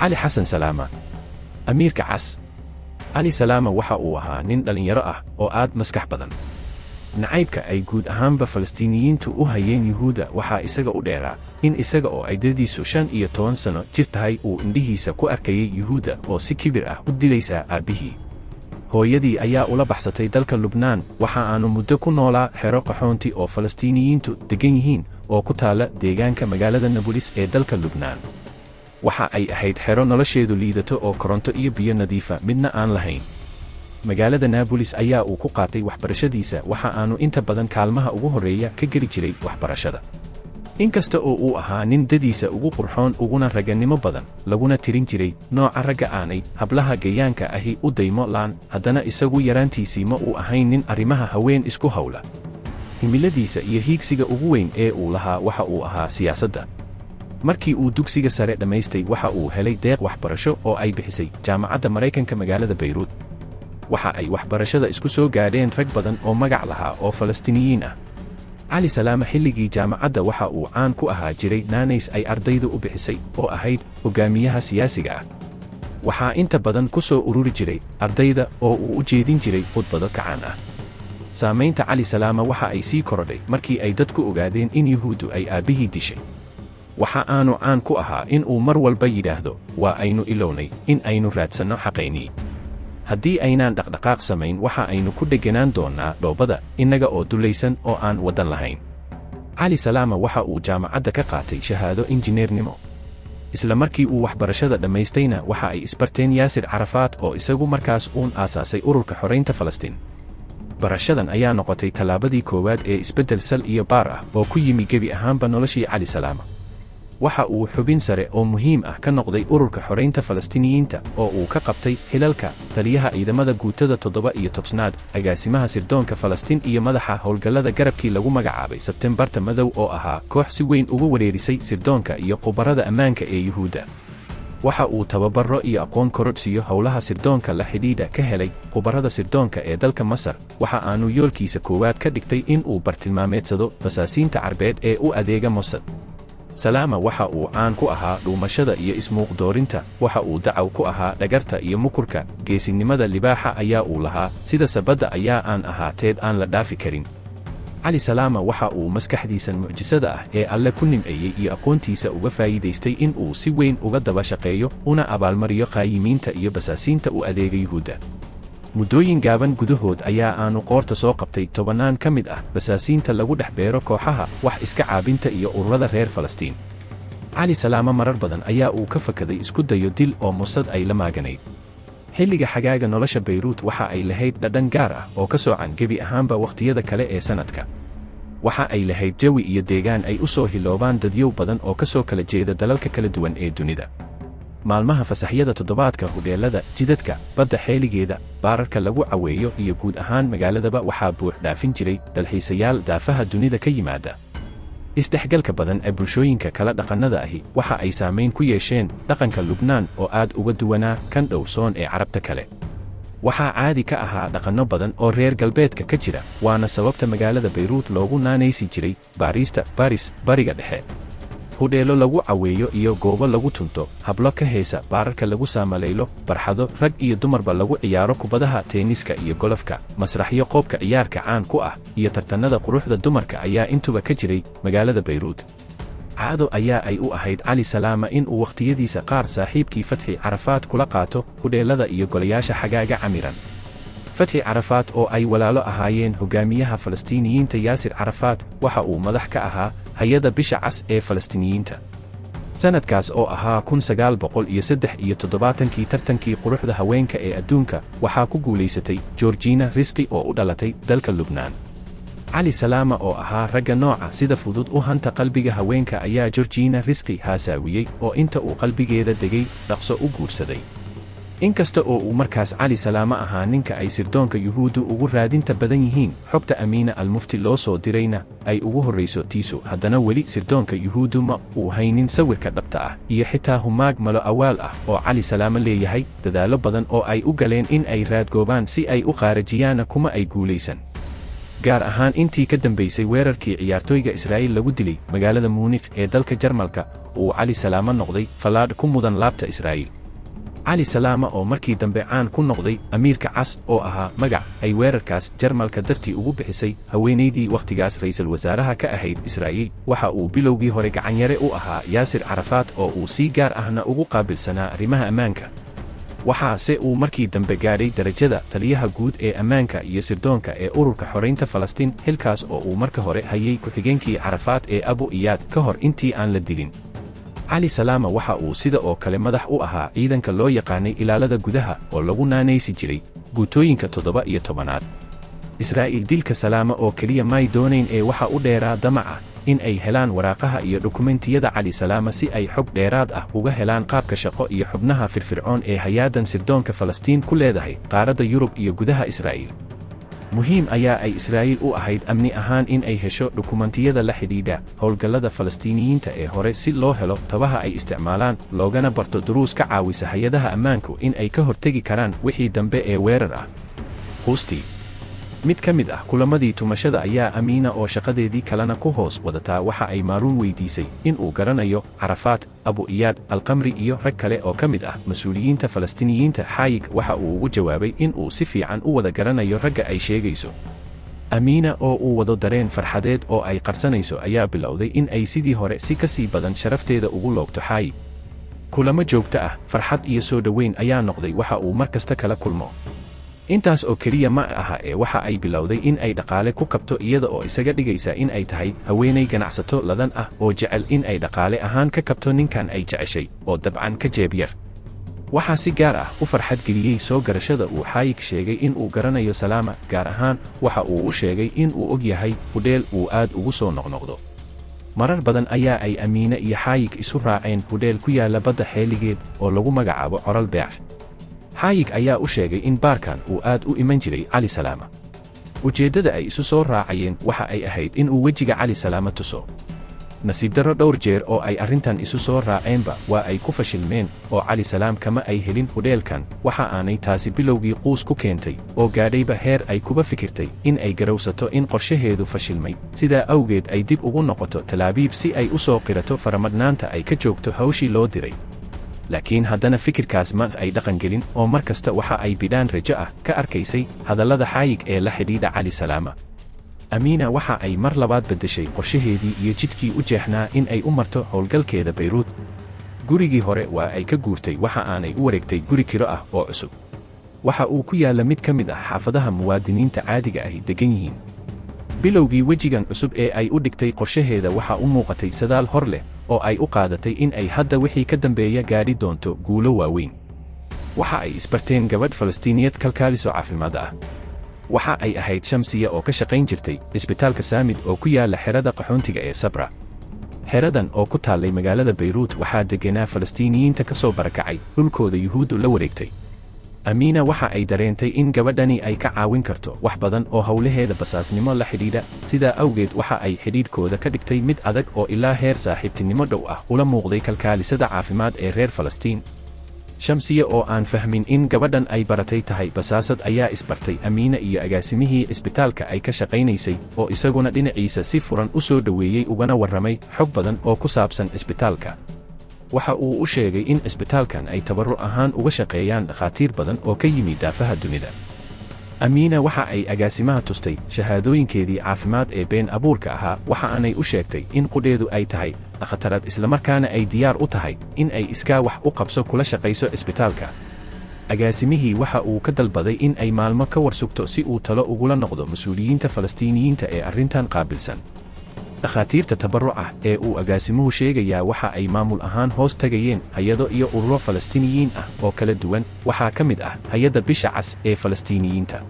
cali xasan salaama amiirka cas cali salaama waxa uu ahaa nin dhallinyaro ah oo aad maskax badan. nacaybka ay guud ahaanba falastiiniyiintu u hayeen yuhuudda waxaa isaga u dheeraa in isaga oo ay da'diisu 15 sano jir tahay uu indhihiisa ku arkayay yuhuudda oo si kibir ah u dilaysa aabbihii. hooyadii ayaa ula baxsatay dalka Lubnaan, waxa aanu muddo ku noolaa xero qaxoonti oo falastiiniyiintu degan yihiin oo ku taala deegaanka magaalada Nablus ee dalka Lubnaan. waxa ay ahayd xero nolosheedu liidato oo koronto iyo biyo nadiifa midna aan lahayn. magaalada Nablus ayaa uu ku qaatay waxbarashadiisa, waxa aanu inta badan kaalmaha ugu horreeya ka geli jiray waxbarashada. inkasta oo uu ahaa nin dadiisa ugu qurxoon uguna raganimo badan, laguna tirin jiray nooca ragga aanay hablaha gayaanka ahi u daymo laan, haddana isagu yaraantiisii ma uu ahayn nin arrimaha haween isku hawla. himiladiisa iyo hiigsiga ugu weyn ee uu lahaa waxa uu ahaa siyaasadda. markii uu dugsiga sare dhammaystay waxa uu helay deeq waxbarasho oo ay bixisay jaamacadda Maraykanka magaalada Beirut. waxa ay waxbarashada isku soo gaadheen rag badan oo magac lahaa oo Falastiiniyiin ah. cali salaama xilligii jaamacadda waxa uu caan ku ahaa jiray naanays ay ardaydu u bixisay oo ahayd hogaamiyaha siyaasiga ah. waxaa inta badan ku soo ururi jiray ardayda oo uu u jeedin jiray khudbado kacaan ah. saamaynta cali salaama waxa ay sii korodhay markii ay dadku ogaadeen in yuhuuddu ay aabbihii dishay. waxa aanu caan ku ahaa in uu mar walba yidhaahdo, waa aynu ilownay in aynu raadsanno xaqaynii. haddii aynaan dhaqdhaqaaq samayn waxa aynu ku dhegganaan doonnaa dhoobada, innaga oo dulaysan oo aan waddan lahayn. cali salaama waxa uu jaamacadda ka qaatay shahaado injineernimo. isla markii uu waxbarashada dhammaystayna waxa ay isbarteen Yaasir Carafaat oo isagu markaas uun aasaasay ururka xoraynta Falastiin. barashadan ayaa noqotay tallaabadii koowaad ee isbeddel sal iyo baar ah oo ku yimi gebi ahaanba noloshii cali salaama. waxa uu xubin sare oo muhiim ah ka noqday ururka xoraynta Falastiiniyiinta oo uu ka qabtay xilalka taliyaha ciidamada guutada 17aad, agaasimaha sirdoonka Falastiin iyo madaxa howlgallada garabkii lagu magacaabay Sebtembarta Madow oo ahaa koox si weyn ugu wareerisay sirdoonka iyo khubarada ammaanka ee yuhuudda. waxa uu tababaro iyo aqoon korodhsiyo howlaha sirdoonka la xidhiidha ka helay khubarada sirdoonka ee dalka Masar. waxa aanu yoolkiisa koowaad ka dhigtay in uu bartilmaameedsado basaasiinta carbeed ee u adeega Mossad. salaama waxa uu caan ku ahaa dhuumashada iyo ismuuqdoorinta, waxa uu dacaw ku ahaa dhagarta iyo mukurka. geesinimada libaaxa ayaa uu lahaa, sida sabadda ayaa aan ahaateed aan la dhaafi karin. cali salaama waxa uu maskaxdiisan mucjisada ah ee alle ku nimceeyey iyo aqoontiisa uga faa'iidaystay in uu si weyn uga daba shaqeeyo una abaalmariyo qaayimiinta iyo basaasiinta u adeega yuhuudda. muddooyin gaaban gudahood ayaa aanu qoorta soo qabtay 10 ka mid ah basaasiinta lagu dhex beero kooxaha wax iska caabinta iyo ururada reer Falastiin. cali salaama marar badan ayaa uu ka fakaday isku dayo dil oo Mossad ay la maaganayd. xilliga xagaaga nolosha Beirut waxa ay lahayd dhadhan gaar ah oo ka soocan gebi ahaanba wakhtiyada kale ee sanadka. waxa ay lahayd jawi iyo deegaan ay u soo hiloobaan dadyow badan oo ka soo kala jeeda dalalka kala duwan ee dunida. maalmaha fasaxyada toddobaadka, hudheelada, jidadka, badda xeeligeeda, baararka lagu caweeyo iyo guud ahaan magaaladaba waxaa buux dhaafin jiray dalxiisayaal daafaha dunida ka yimaada. isdhexgalka badan ee bulshooyinka kala dhaqannada ahi waxa ay saamayn ku yeesheen dhaqanka Lubnaan oo aad uga duwanaa kan dhowrsoon ee carabta kale. waxaa caadi ka ahaa dhaqanno badan oo reer galbeedka ka jira, waana sababta magaalada Beirut loogu naanaysi jiray baariista Baris bariga dhexe. hudheelo lagu caweeyo iyo goobo lagu tunto, hablo ka heesa, baararka lagu saamalaylo, barxado rag iyo dumarba lagu ciyaaro kubadaha teeniska iyo golofka, masraxyo qoobka ciyaarka caan ku ah, iyo tartanada quruxda dumarka ayaa intuba ka jiray magaalada Beirut. caado ayaa ay u ahayd cali salaama in uu wakhtiyadiisa qaar saaxiibkii Fatxi Carafaat kula qaato hudheelada iyo golayaasha xagaaga camiran. Fatxi Carafaat oo ay walaalo ahaayeen hogaamiyaha Falastiiniyiinta Yaasir Carafaat, waxa uu madax ka ahaa hay'adda bisha cas ee Falastiiniyiinta. sanadkaas oo ahaa 1973 tartankii quruxda haweenka ee adduunka waxaa ku guulaysatay Georgina Rizqi oo u dhalatay dalka Lubnaan. cali salaama oo ahaa ragga nooca sida fudud u hanta qalbiga haweenka ayaa Georgina Rizqi haasaawiyey oo inta uu qalbigeeda degay dhaqso u guursaday. inkasta oo uu markaas cali salaama ahaa ninka ay sirdoonka yuhuuddu ugu raadinta badan yihiin, xogta Amiina al-Mufti loo soo dirayna ay ugu horrayso tiisu, haddana weli sirdoonka yuhuuddu ma uu haynin sawirka dhabta ah iyo xitaa humaag malo awaal ah oo cali salaama leeyahay. dadaallo badan oo ay u galeen in ay raadgoobaan si ay u qaarajiyaana kuma ay guulaysan. gaar ahaan intii ka dambaysay weerarkii ciyaartooyga Israa'iil lagu dilay magaalada Munich ee dalka Jarmalka uu Cali Salaama noqday fallaadh ku mudan laabta Israa'iil. Cali Salaama oo markii dambe caan ku noqday Amiirka Cas oo ahaa magac ay weerarkaas Jarmalka dartii ugu bixisay haweenaydii wakhtigaas ra'iisul wasaaraha ka ahayd Israa'iil, waxa uu bilowgii hore gacanyare u ahaa Yaasir Carafaat oo uu si gaar ahna ugu qaabilsanaa arrimaha ammaanka. waxaase uu markii dambe gaadhay darajada taliyaha guud ee ammaanka iyo sirdoonka ee ururka xoreynta Falastiin, xilkaas oo uu marka hore hayay ku-xigeenkii Carafaat ee Abu Iyaad ka hor intii aan la dilin. Cali Salaama waxa uu sida oo kale madax u ahaa ciidanka loo yaqaanay ilaalada gudaha oo lagu naanaysi jiray guutooyinka 17aad. Israa'iil dilka Salaama oo keliya may doonayn ee waxa u dheeraa damaca in ay helaan waraaqaha iyo dokumentiyada Cali Salaama si ay xog dheeraad ah uga helaan qaabka shaqo iyo xubnaha firfircoon ee hay'addan sirdoonka Falastiin ku leedahay qaaradda Yurub iyo gudaha Israa'iil. muhiim ayaa ay Israa'iil u ahayd amni ahaan in ay hesho dokumentiyada la xidhiidha howlgallada Falastiiniyiinta ee hore si loo helo tabaha ay isticmaalaan, loogana barto duruus ka caawisa hay'adaha ammaanku in ay ka hortegi karaan wixii dambe ee weerar ah. Quustii mid ka mid ah kulamadii tumashada ayaa Amiina oo shaqadeedii kalena ku hoos wadataa waxa ay Maaruun weydiisay in uu garanayo Carafaat, Abu Iyaad, Alqamri iyo rag kale oo ka mid ah mas'uuliyiinta Falastiiniyiinta. Xaayig waxa uu ugu jawaabay in uu si fiican u wada garanayo ragga ay sheegayso. Amiina oo uu wado dareen farxadeed oo ay qarsanayso ayaa bilowday in ay sidii hore si ka sii badan sharafteeda ugu loogto Xaayig. kulamo joogto ah, farxad iyo soo dhoweyn ayaa noqday waxa uu mar kasta kala kulmo. intaas oo keliya ma aha ee waxa ay bilowday in ay dhaqaale ku kabto iyada oo isaga dhigaysa in ay tahay haweenay ganacsato ladan ah oo jecel in ay dhaqaale ahaan ka kabto ninkan ay jeceshay oo dabcan ka jeeb yar. waxaa si gaar ah u farxad geliyey soo garashada uu Xaayig sheegay in uu garanayo Salaama, gaar ahaan waxa uu u sheegay in uu og yahay hudheel uu aad ugu soo noqnoqdo. marar badan ayaa ay Amiina iyo Xaayig isu raaceen hudheel ku yaala badda xeeligeed oo lagu magacaabo Coral Beach. Xaayig ayaa u sheegay in baarkan uu aad u iman jiray Cali Salaama. ujeeddada ay isu soo raacayeen waxa ay ahayd in uu wejiga Cali Salaama tuso. nasiib darro dhowr jeer oo ay arrintan isu soo raaceenba waa ay ku fashilmeen oo Cali Salaam kama ay helin hudheelkan. waxa aanay taasi bilowgii quus ku keentay oo gaadhayba heer ay kuba fikirtay in ay garowsato in qorshaheedu fashilmay, sidaa awgeed ay dib ugu noqoto Talaabiib si ay u soo qirato faramadhnaanta ay ka joogto hawshii loo diray. laakiin haddana fikirkaas ma ay dhaqangelin oo mar kasta waxa ay bidhaan rajo ah ka arkaysay hadallada Xaayig ee la xidhiidha Cali Salaama. Amiina waxa ay mar labaad beddeshay qorshaheedii iyo jidkii u jeexnaa in ay u marto howlgalkeeda Beyruut. gurigii hore waa ay ka guurtay waxa aanay u wareegtay guri kiro ah oo cusub. waxa uu ku yaalla mid ka mid ah xaafadaha muwaadiniinta caadiga ahi degan yihiin. bilowgii wejigan cusub ee ay u dhigtay qorshaheeda waxa u muuqatay sadaal hor leh oo ay u qaadatay in ay hadda wixii ka dambeeya gaadhi doonto guulo waaweyn. waxa ay isbarteen gabadh Falastiiniyad kalkaaliso caafimaad ah. waxa ay ahayd Shamsiya oo ka shaqayn jirtay isbitaalka Saamid oo ku yaalla xerada qaxoontiga ee Sabra. xeradan oo ku taallay magaalada Beyruut waxaa deganaa Falastiiniyiinta ka soo barakacay dhulkooda Yuhuuddu la wareegtay. Amiina waxa ay dareentay in gabadhani ay ka caawin karto wax badan oo howlaheeda basaasnimo la xidhiidha, sidaa awgeed waxa ay xidhiidhkooda ka dhigtay mid adag oo ilaa heer saaxiibtinimo dhow ah ula muuqday kalkaalisada caafimaad ee reer Falastiin. Shamsiya oo aan fahmin in gabadhan ay baratay tahay basaasad ayaa isbartay Amiina iyo agaasimihii isbitaalka ay ka shaqaynaysay oo isaguna dhinaciisa si furan u soo dhoweeyey ugana warramay xog badan oo ku saabsan isbitaalka. waxa uu u sheegay in isbitaalkan ay tabarruc ahaan uga shaqeeyaan dhakhaatiir badan oo ka yimid daafaha dunida. Amiina waxa ay agaasimaha tustay shahaadooyinkeedii caafimaad ee been abuurka ahaa, waxa aanay u sheegtay in qudheedu ay tahay dhakhtarad islamarkaana ay diyaar u tahay in ay iskaa wax u qabso kula shaqayso isbitaalka. agaasimihii waxa uu ka dalbaday in ay maalmo ka warsugto si uu talo ugula noqdo mas'uuliyiinta Falastiiniyiinta ee arrintan qaabilsan. dhakhaatiirta tabarruca ee uu agaasimuhu sheegayaa waxa ay maamul ahaan hoos tagayeen hay'ado iyo ururo Falastiiniyiin ah oo kala duwan. waxaa ka mid ah hay'adda Bisha Cas ee Falastiiniyiinta.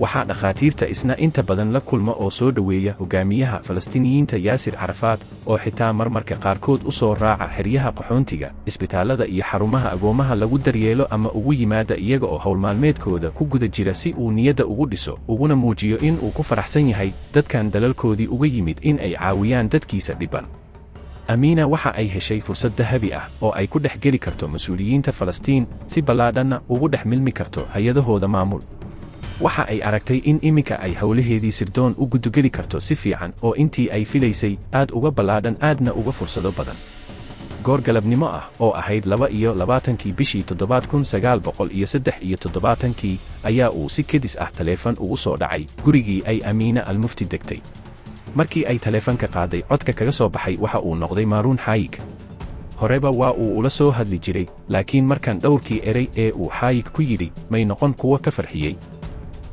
waxaa dhakhaatiirta isna inta badan la kulma oo soo dhoweeya hogaamiyaha Falastiiniyiinta Yaasir Carafaat, oo xitaa marmarka qaarkood u soo raaca xeryaha qaxoontiga, isbitaallada iyo xarumaha agoomaha lagu daryeelo ama ugu yimaada iyaga oo howlmaalmeedkooda ku guda jira si uu niyadda ugu dhiso uguna muujiyo in uu ku faraxsan yahay dadkan dalalkoodii uga yimid in ay caawiyaan dadkiisa dhiban. Amiina waxa ay heshay fursad dahabi ah oo ay ku dhex geli karto mas'uuliyiinta Falastiin si ballaadhanna ugu dhex milmi karto hay'adahooda maamul. waxa ay aragtay in iminka ay howlaheedii sirdoon u gudugeli karto si fiican oo intii ay filaysay aad uga ballaadhan aadna uga fursado badan. goor galabnimo ah oo ahayd 22-kii bishii 1973 ayaa uu si kedis ah taleefan ugu soo dhacay gurigii ay Amiina Almufti degtay. markii ay taleefanka qaaday codka kaga soo baxay waxa uu noqday Maaruun Xaayig. horeba waa uu ula soo hadli jiray, laakiin markan dhowrkii eray ee uu Xaayig ku yidhi may noqon kuwa ka farxiyey.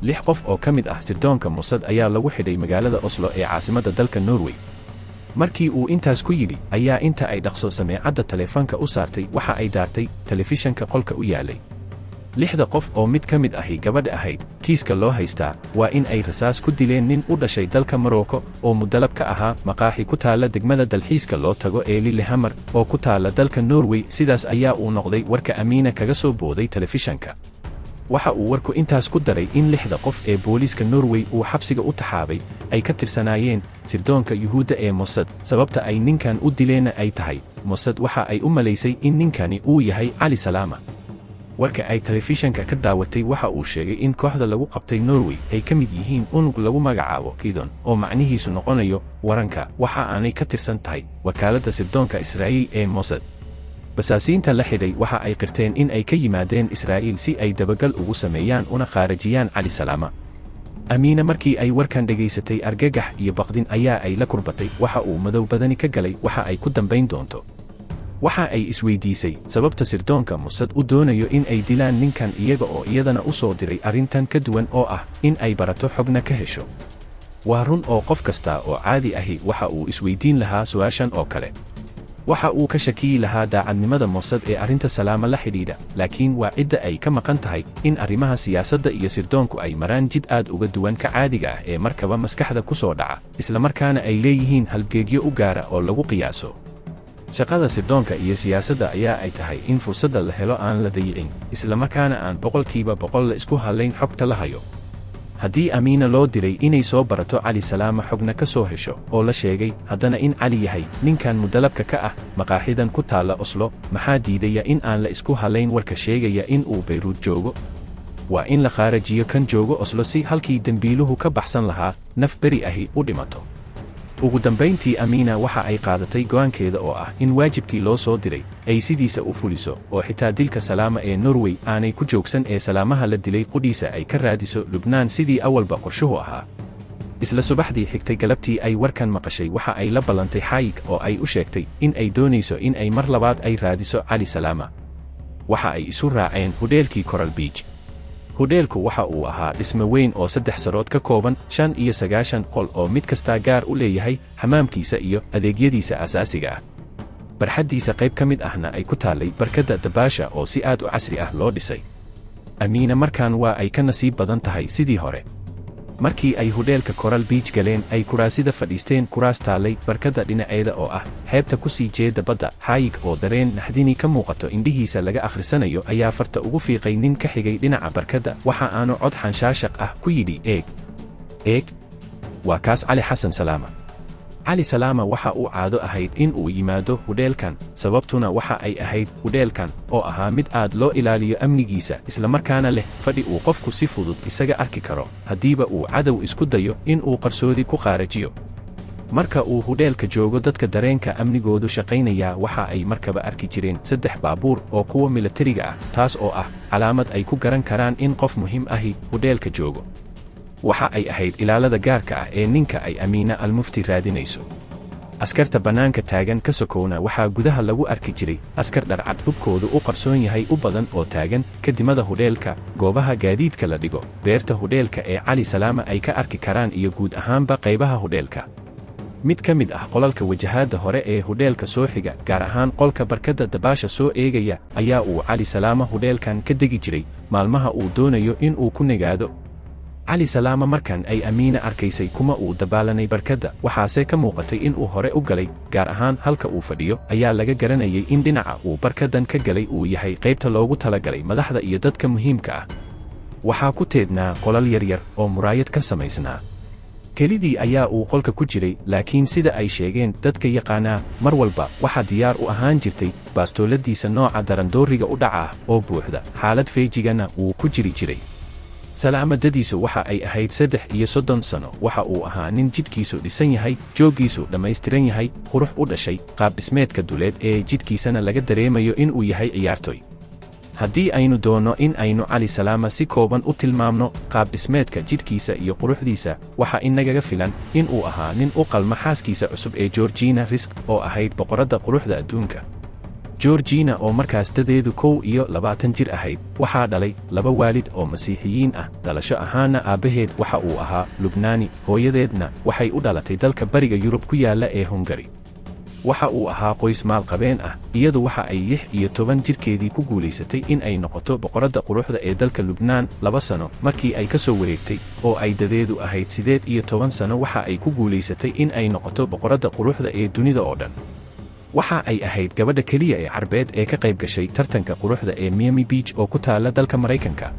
6 qof oo ka mid ah sirdoonka Mossad ayaa lagu xidhay magaalada Oslo ee caasimadda dalka Norway. markii uu intaas ku yidhi ayaa inta ay dhaqso sameecadda taleefanka u saartay waxa ay daartay telefishanka qolka u yaalay. 6 qof oo mid ka mid ahi gabadha ahayd, kiiska loo haystaa waa in ay rasaas ku dileen nin u dhashay dalka Morocco oo mudalab ka ahaa maqaaxi ku taala degmada dalxiiska loo tago ee Lillehammer oo ku taala dalka Norway. sidaas ayaa uu noqday warka Amiina kaga soo booday telefishanka. waxa uu warku intaas ku daray in 6 qof ee booliiska Norway uu xabsiga u taxaabay ay ka tirsanaayeen sirdoonka Yuhuudda ee Mossad. sababta ay ninkan u dileena ay tahay Mossad waxa ay u malaysay in ninkani uu yahay Cali Salaama. warka ay telefishanka ka daawatay waxa uu sheegay in kooxda lagu qabtay Norway ay ka mid yihiin unug lagu magacaabo Kidon oo macnihiisu noqonayo waranka. waxa aanay ka tirsan tahay wakaaladda sirdoonka Israa'iil ee Mossad. basaasiinta la xidhay waxa ay qirteen in ay ka yimaadeen Israa'iil si ay dabagal ugu sameeyaan una khaarajiyaan Cali Salaama. Amiina markii ay warkan dhageysatay argagax iyo baqdin ayaa ay la kurbatay. waxa uu madow badani ka galay waxa ay ku dambayn doonto. waxa ay isweydiisay sababta sirdoonka Mossad u doonayo in ay dilaan ninkan iyaga oo iyadana u soo diray arrintan ka duwan oo ah in ay barato xogna ka hesho. waa run oo qof kasta oo caadi ahi waxa uu isweydiin lahaa su'aashan oo kale. waxa uu ka shakiyi lahaa daacadnimada Mossad ee arrinta Salaama la xidhiidha, laakiin waa cidda ay ka maqan tahay in arrimaha siyaasadda iyo sirdoonku ay maraan jid aad uga duwan ka caadiga ah ee markaba maskaxda ku soo dhaca, isla markaana ay leeyihiin halbeegyo u gaara oo lagu qiyaaso. shaqada sirdoonka iyo siyaasadda ayaa ay tahay in fursadda la helo aan la dayicin, isla markaana aan 100% la isku halayn xogta la hayo. haddii Amiina loo diray inay soo barato Cali Salaama xogna ka soo hesho oo la sheegay haddana in Cali yahay ninkan mudalabka ka ah maqaaxidan ku taala Oslo, maxaa diidaya in aan la isku halayn warka sheegaya in uu Beirut joogo? waa in la khaarajiyo kan joogo Oslo si halkii dembiiluhu ka baxsan lahaa naf beri ahi u dhimato. ugu dambayntii Amiina waxa ay qaadatay go'aankeeda oo ah in waajibkii loo soo diray ay sidiisa u fuliso oo xitaa dilka Salaama ee Norway aanay ku joogsan ee Salaamaha la dilay qudhiisa ay ka raadiso Lubnaan sidii awalba qorshuhu ahaa. isla subaxdii xigtay galabtii ay warkan maqashay waxa ay la ballantay Xaayig oo ay u sheegtay in ay doonayso in ay mar labaad ay raadiso Cali Salaama. waxa ay isu raaceen hudheelkii Coral Beach. hudheelku waxa uu ahaa dhisme weyn oo 3 sarood ka kooban, 95 qol oo mid kastaa gaar u leeyahay xamaamkiisa iyo adeegyadiisa asaasiga ah. barxaddiisa qayb ka mid ahna ay ku taallay barkadda dabaasha oo si aad u casri ah loo dhisay. Amiina markaan waa ay ka nasiib badan tahay sidii hore. markii ay hudheelka Coral Beach galeen ay kuraasida fadhiisteen kuraas taallay barkadda dhinaceeda oo ah xeebta ku sii jeeda badda. Xaayig oo dareen naxdini ka muuqato indhihiisa laga akhrisanayo ayaa farta ugu fiiqay nin ka xigay dhinaca barkadda. waxa aanu cod xanshaashaq ah ku yidhi eeg waa kaas Cali Xasan Salaama. Cali Salaama waxa uu caado ahayd in uu yimaado hudheelkan, sababtuna waxa ay ahayd hudheelkan oo ahaa mid aad loo ilaaliyo amnigiisa, isla markaana leh fadhi uu qofku si fudud isaga arki karo haddiiba uu cadow isku dayo in uu qarsoodi ku khaarajiyo. marka uu hudheelka joogo dadka dareenka amnigoodu shaqaynaya waxa ay markaba arki jireen 3 baabuur oo kuwa militariga ah, taas oo ah calaamad ay ku garan karaan in qof muhiim ahi hudheelka joogo. waxa ay ahayd ilaalada gaarka ah ee ninka ay Amiina Almufti raadinayso. askarta bannaanka taagan ka sokowna waxaa gudaha lagu arki jiray askar dharcad hubkoodu u qarsoon yahay u badan oo taagan kadimada hudheelka, goobaha gaadiidka la dhigo, beerta hudheelka ee Cali Salaama ay ka arki karaan iyo guud ahaanba qaybaha hudheelka. mid ka mid ah qolalka wajahaadda hore ee hudheelka soo xiga, gaar ahaan qolka barkadda dabaasha soo eegaya, ayaa uu Cali Salaama hudheelkan ka degi jiray maalmaha uu doonayo in uu ku nagaado. Cali Salaama markan ay Amiina arkaysay kuma uu dabaalanay barkadda, waxaase ka muuqatay in uu hore u galay, gaar ahaan halka uu fadhiyo ayaa laga garanayay in dhinaca uu barkaddan ka galay uu yahay qaybta loogu talagalay madaxda iyo dadka muhiimka ah. waxaa ku teednaa qolal yaryar oo muraayad ka samaysnaa. kelidii ayaa uu qolka ku jiray, laakiin sida ay sheegeen dadka yaqaanaa mar walba waxaa diyaar u ahaan jirtay baastooladiisa nooca darandooriga u dhaca ah oo buuxda, xaalad feejigana wuu ku jiri jiray. salaamadadiisu waxa ay ahayd 33 sano. waxa uu ahaa nin jidhkiisu dhisan yahay, jooggiisu dhammaystiran yahay, qurux u dhashay, qaab dhismeedka duleed ee jidhkiisana laga dareemayo in uu yahay ciyaartoy. haddii aynu doonno in aynu cali salaama si kooban u tilmaamno qaab dhismeedka jidhkiisa iyo quruxdiisa, waxa inagaga filan in uu ahaa nin u qalma xaaskiisa cusub ee Georgina Risk oo ahayd boqoradda quruxda adduunka. Georgina oo markaas dadeedu 21 jir ahayd, waxaa dhalay 2 waalid oo masiixiyiin ah. dhalasho ahaana aabbaheed waxa uu ahaa Lubnaani, hooyadeedna waxay u dhalatay dalka bariga Yurub ku yaalla ee Hungary. waxa uu ahaa qoys maalqabeen ah. iyadu waxa ay 16 jirkeedii ku guulaysatay in ay noqoto boqoradda quruxda ee dalka Lubnaan 2 sano markii ay ka soo wareegtay, oo ay dadeedu ahayd 18 sano waxa ay ku guulaysatay in ay noqoto boqoradda quruxda ee dunida oo dhan. waxa ay ahayd gabadha keliya ee Carbeed ee ka qayb gashay tartanka quruxda ee Miami Beach oo ku taalla dalka Maraykanka.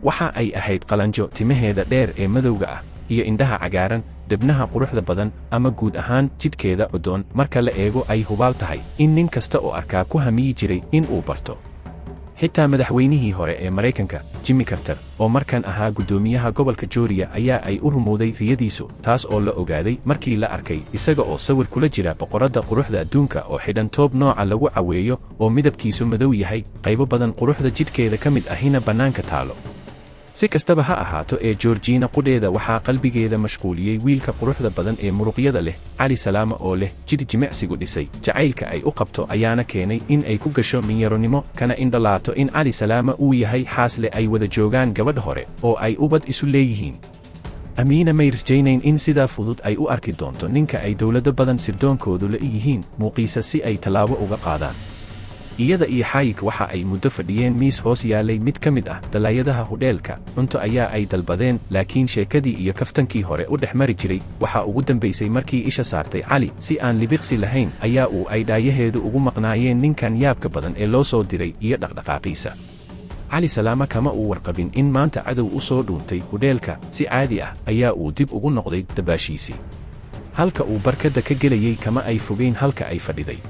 waxa ay ahayd qalanjo timaheeda dheer ee madowga ah iyo indhaha cagaaran, debnaha quruxda badan, ama guud ahaan jidhkeeda cuddoon marka la eego ay hubaal tahay in nin kasta oo arkaa ku hamiyi jiray in uu barto. xitaa madaxweynihii hore ee Maraykanka, Jimmy Carter, oo markan ahaa guddoomiyaha gobolka Georgia, ayaa ay u rumowday riyadiisu, taas oo la ogaaday markii la arkay isaga oo sawir kula jira boqoradda quruxda adduunka oo xidhan toob nooca lagu caweeyo oo midabkiisu madow yahay, qaybo badan quruxda jidhkeeda ka mid ahina bannaanka taalo. si kastaba ha ahaato ee Georgina qudheeda waxaa qalbigeeda mashquuliyey wiilka quruxda badan ee muruqyada leh, cali salaama, oo leh jidh jimicsigu dhisay. jacaylka ay u qabto ayaana keenay in ay ku gasho minyaronimo, kana indhalaato in cali salaama uu yahay xaasle ay wada joogaan gabadh hore oo ay ubad isu leeyihiin. Amiina may rajaynayn in sidaa fudud ay u arki doonto ninka ay dowlado badan sirdoonkoodu la yihiin muuqiisa si ay tallaabo uga qaadaan. iyada iyo xaayik waxa ay muddo fadhiyeen miis hoos yaalay mid ka mid ah dalaayadaha hudheelka. cunto ayaa ay dalbadeen, laakiin sheekadii iyo kaftankii hore u dhex mari jiray waxa ugu dambaysay markii isha saartay cali. si aan libiqsi lahayn ayaa uu ay dhaayaheedu ugu maqnaayeen ninkan yaabka badan ee loo soo diray iyo dhaqdhaqaaqiisa. cali salaama kama uu warqabin in maanta cadow u soo dhuuntay hudheelka. si caadi ah ayaa uu dib ugu noqday dabaashiisii. halka uu barkadda ka gelayay kama ay fogeyn halka ay fadhiday.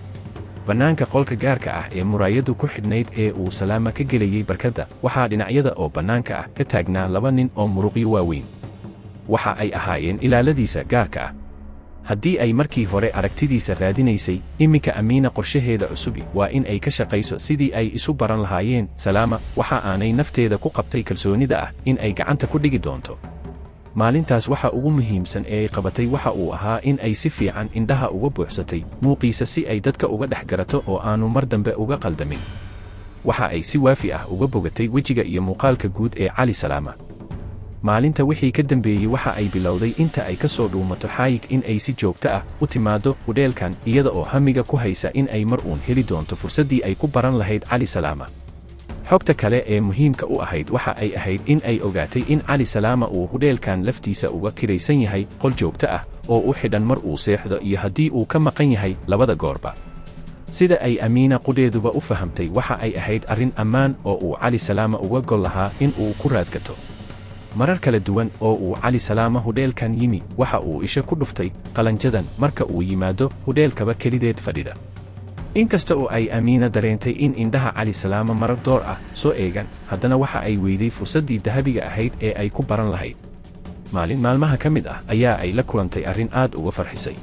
bannaanka qolka gaarka ah ee muraayadu ku xidhnayd ee uu salaama ka gelayay barkadda, waxaa dhinacyada oo bannaanka ah ka taagnaa 2 nin oo muruqyo waaweyn. waxa ay ahaayeen ilaaladiisa gaarka ah. haddii ay markii hore aragtidiisa raadinaysay, iminka Amiina qorshaheeda cusubi waa in ay ka shaqayso sidii ay isu baran lahaayeen. salaama waxa aanay nafteeda ku qabtay kalsoonida ah in ay gacanta ku dhigi doonto. maalintaas waxa ugu muhiimsan ee ay qabatay waxa uu ahaa in ay si fiican indhaha uga buuxsatay muuqiisa si ay dadka uga dhex garato oo aanu mar dambe uga qaldamin. waxa ay si waafi ah uga bogatay wejiga iyo muuqaalka guud ee cali salaama. maalinta wixii ka dambeeyey waxa ay bilowday inta ay ka soo dhuumato xaayik in ay si joogto ah u timaado hudheelkan, iyada oo hamiga ku haysa in ay mar uun heli doonto fursaddii ay ku baran lahayd cali salaama. xogta kale ee muhiimka u ahayd waxa ay ahayd in ay ogaatay in cali salaama uu hudheelkan laftiisa uga kiraysan yahay qol joogto ah oo u xidhan mar uu seexdo iyo haddii uu ka maqan yahay labada goorba. sida ay Amiina qudheeduba u fahamtay, waxa ay ahayd arrin ammaan oo uu cali salaama uga gol lahaa in uu ku raadgato. marar kala duwan oo uu cali salaama hudheelkan yimi, waxa uu isha ku dhuftay qalanjadan marka uu yimaado hudheelkaba kelideed fadhida. inkasta oo ay Amiina dareentay in indhaha cali salaama marar door ah soo eegan, haddana waxa ay weyday fursaddii dahabiga ahayd ee ay ku baran lahayd. maalin maalmaha ka mid ah ayaa ay la kulantay arrin aad uga farxisay.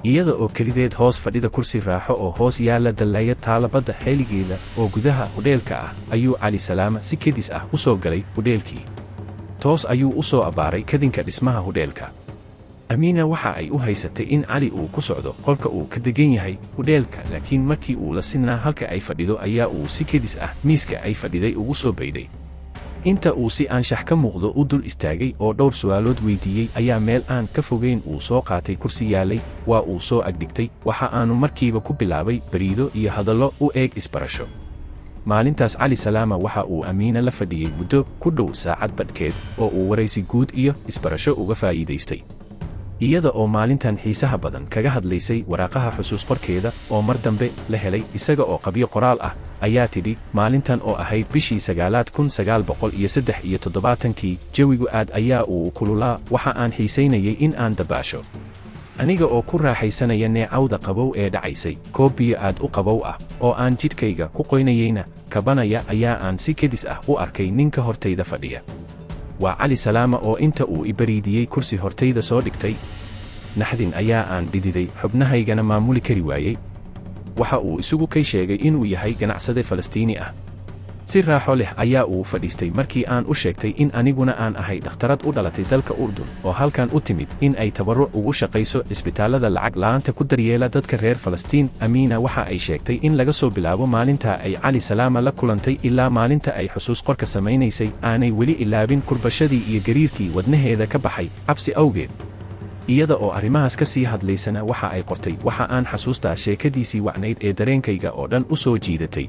iyada oo kelideed hoos fadhida kursi raaxo oo hoos yaalla dallaaya taalabadda xeeligeeda oo gudaha hudheelka ah, ayuu cali salaama si kedis ah u soo galay hudheelkii. toos ayuu u soo abbaaray kadinka dhismaha hudheelka. Amiina waxa ay u haysatay in cali uu ku socdo qolka uu ka degan yahay hudheelka, laakiin markii uu la sinaa halka ay fadhido ayaa uu si kedis ah miiska ay fadhiday ugu soo baydhay. inta uu si anshax ka muuqdo u dul istaagay oo dhowr su'aalood weydiiyey ayaa meel aan ka fogeyn uu soo qaatay kursi yaalay. waa uu soo agdhigtay, waxa aanu markiiba ku bilaabay bariido iyo hadallo u eeg isbarasho. maalintaas cali salaama waxa uu Amiina la fadhiyey muddo ku dhow saacad badhkeed oo uu waraysi guud iyo isbarasho uga faa'iidaystay. iyada oo maalintan xiisaha badan kaga hadlaysay waraaqaha xusuus qorkeeda oo mar dambe la helay isaga oo qabyo qoraal ah, ayaa tidhi maalintan oo ahayd bishii 1973 jawigu aad ayaa uu kululaa. waxa aan xiisaynayay in aan dabaasho, aniga oo ku raaxaysanaya neecawda qabow ee dhacaysay. koob biyo aad u qabow ah oo aan jidhkayga ku qoynayeyna kabanaya ayaa aan si kedis ah u arkay ninka hortayda fadhiya. waa cali salaama oo inta uu i bariidiyey kursi hortayda soo dhigtay. naxdin ayaa aan dhididay, xubnahaygana maamuli kari waayey. waxa uu isugu kay sheegay inuu yahay ganacsade Falastiini ah. si raaxo leh ayaa uu fadhiistay markii aan u sheegtay in aniguna aan ahay dhakhtarad u dhalatay dalka Urdun oo halkan u timid in ay tabarruc ugu shaqayso isbitaallada lacag la'aanta ku daryeela dadka reer Falastiin. Amiina waxa ay sheegtay in laga soo bilaabo maalinta ay cali salaama la kulantay ilaa maalinta ay xusuus qorka samaynaysay aanay weli ilaabin kurbashadii iyo gariirkii wadnaheeda ka baxay cabsi awgeed. iyada oo arrimahaas ka sii hadlaysana waxa ay qortay, waxa aan xasuustaa sheekadiisii wacnayd ee dareenkayga oo dhan u soo jiidatay.